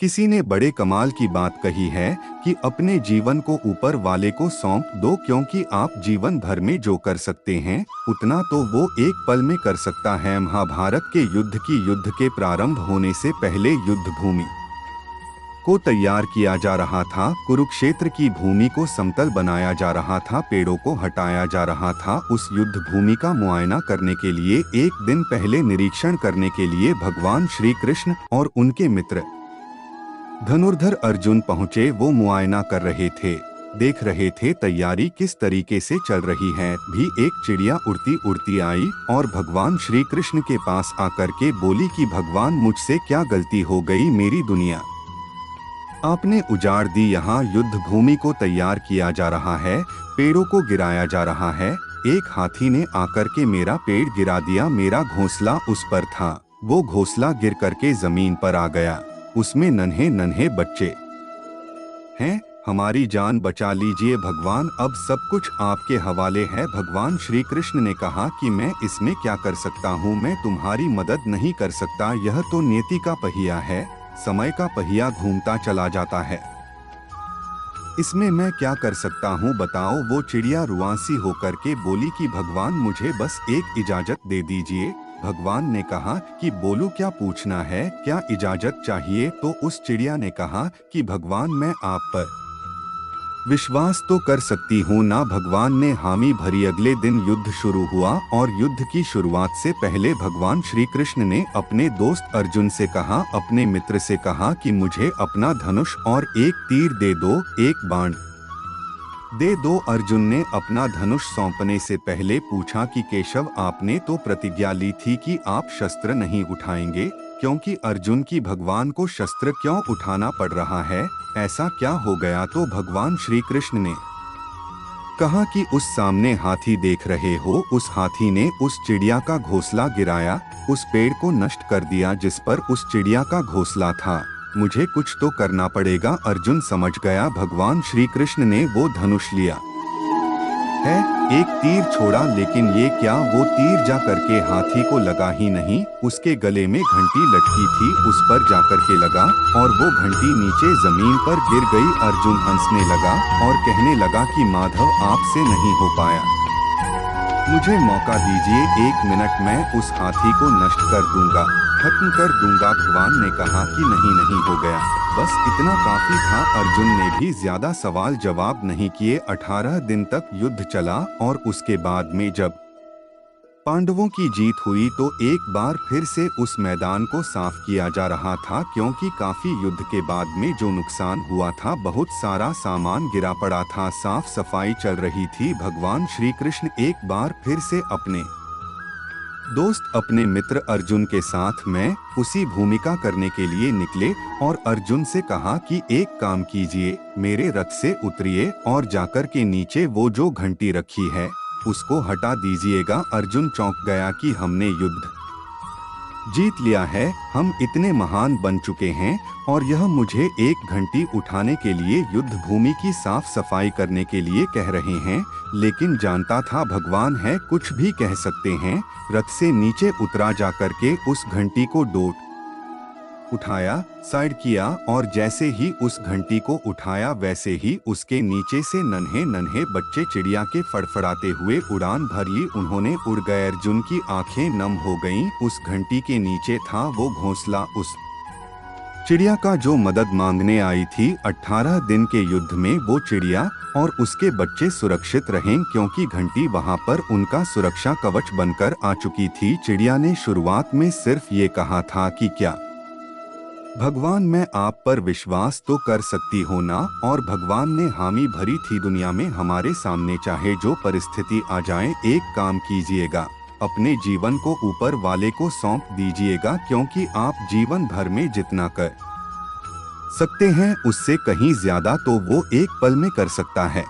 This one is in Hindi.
किसी ने बड़े कमाल की बात कही है कि अपने जीवन को ऊपर वाले को सौंप दो, क्योंकि आप जीवन भर में जो कर सकते हैं उतना तो वो एक पल में कर सकता है। महाभारत के युद्ध के प्रारंभ होने से पहले युद्ध भूमि को तैयार किया जा रहा था। कुरुक्षेत्र की भूमि को समतल बनाया जा रहा था, पेड़ों को हटाया जा रहा था। उस युद्ध भूमि का मुआयना करने के लिए एक दिन पहले निरीक्षण करने के लिए भगवान श्री कृष्ण और उनके मित्र धनुर्धर अर्जुन पहुंचे। वो मुआयना कर रहे थे, देख रहे थे तैयारी किस तरीके से चल रही है। भी एक चिड़िया उड़ती उड़ती आई और भगवान श्री कृष्ण के पास आकर के बोली कि भगवान, मुझसे क्या गलती हो गई, मेरी दुनिया आपने उजाड़ दी। यहाँ युद्ध भूमि को तैयार किया जा रहा है, पेड़ों को गिराया जा रहा है। एक हाथी ने आकर के मेरा पेड़ गिरा दिया। मेरा घोंसला उस पर था, वो घोंसला गिर करके जमीन पर आ गया। उसमें नन्हे नन्हे बच्चे हैं। हमारी जान बचा लीजिए भगवान, अब सब कुछ आपके हवाले है। भगवान श्री कृष्ण ने कहा कि मैं इसमें क्या कर सकता हूँ, मैं तुम्हारी मदद नहीं कर सकता। यह तो नियति का पहिया है, समय का पहिया घूमता चला जाता है, इसमें मैं क्या कर सकता हूँ बताओ। वो चिड़िया रुआंसी होकर के बोली कि भगवान, मुझे बस एक इजाजत दे दीजिए। भगवान ने कहा कि बोलो, क्या पूछना है, क्या इजाजत चाहिए। तो उस चिड़िया ने कहा कि भगवान, मैं आप पर विश्वास तो कर सकती हूँ ना। भगवान ने हामी भरी। अगले दिन युद्ध शुरू हुआ और युद्ध की शुरुआत से पहले भगवान श्री कृष्ण ने अपने दोस्त अर्जुन से कहा, अपने मित्र से कहा कि मुझे अपना धनुष और एक तीर दे दो, एक बाण दे दो। अर्जुन ने अपना धनुष सौंपने से पहले पूछा कि केशव, आपने तो प्रतिज्ञा ली थी कि आप शस्त्र नहीं उठाएंगे, क्योंकि अर्जुन की भगवान को शस्त्र क्यों उठाना पड़ रहा है, ऐसा क्या हो गया। तो भगवान श्री कृष्ण ने कहा कि उस सामने हाथी देख रहे हो, उस हाथी ने उस चिड़िया का घोंसला गिराया, उस पेड़ को नष्ट कर दिया जिस पर उस चिड़िया का घोंसला था। मुझे कुछ तो करना पड़ेगा। अर्जुन समझ गया। भगवान श्री कृष्ण ने वो धनुष लिया है, एक तीर छोड़ा, लेकिन ये क्या, वो तीर जा करके हाथी को लगा ही नहीं। उसके गले में घंटी लटकी थी, उस पर जाकर के लगा और वो घंटी नीचे जमीन पर गिर गई। अर्जुन हंसने लगा और कहने लगा कि माधव, आपसे नहीं हो पाया, मुझे मौका दीजिए, 1 मिनट में उस हाथी को नष्ट कर दूंगा, खत्म कर दूंगा। भगवान ने कहा कि नहीं, नहीं हो गया, बस इतना काफी था। अर्जुन ने भी ज्यादा सवाल जवाब नहीं किए। 18 दिन तक युद्ध चला और उसके बाद में जब पांडवों की जीत हुई तो एक बार फिर से उस मैदान को साफ किया जा रहा था, क्योंकि काफी युद्ध के बाद में जो नुकसान हुआ था, बहुत सारा सामान गिरा पड़ा था, साफ सफाई चल रही थी। भगवान श्री कृष्ण एक बार फिर से अपने दोस्त, अपने मित्र अर्जुन के साथ में उसी भूमिका करने के लिए निकले और अर्जुन से कहा कि एक काम कीजिए, मेरे रथ से उतरिए और जाकर के नीचे वो जो घंटी रखी है उसको हटा दीजिएगा। अर्जुन चौंक गया कि हमने युद्ध जीत लिया है, हम इतने महान बन चुके हैं और यह मुझे एक घंटी उठाने के लिए युद्ध भूमि की साफ सफाई करने के लिए कह रहे हैं। लेकिन जानता था भगवान है, कुछ भी कह सकते हैं। रथ से नीचे उतरा, जाकर के उस घंटी को डोट उठाया, साइड किया और जैसे ही उस घंटी को उठाया वैसे ही उसके नीचे से नन्हे नन्हे बच्चे चिड़िया के फड़फड़ाते हुए उड़ान भर ली। उन्होंने उड़ गए। अर्जुन की आंखें नम हो गईं। उस घंटी के नीचे था वो घोंसला उस चिड़िया का जो मदद मांगने आई थी। 18 दिन के युद्ध में वो चिड़िया और उसके बच्चे सुरक्षित रहें, क्योंकि घंटी वहां पर उनका सुरक्षा कवच बनकर आ चुकी थी। चिड़िया ने शुरुआत में सिर्फ ये कहा था कि क्या भगवान, मैं आप पर विश्वास तो कर सकती हो ना। और भगवान ने हामी भरी थी दुनिया में हमारे सामने, चाहे जो परिस्थिति आ जाए, एक काम कीजिएगा, अपने जीवन को ऊपर वाले को सौंप दीजिएगा, क्योंकि आप जीवन भर में जितना कर सकते हैं उससे कहीं ज्यादा तो वो एक पल में कर सकता है।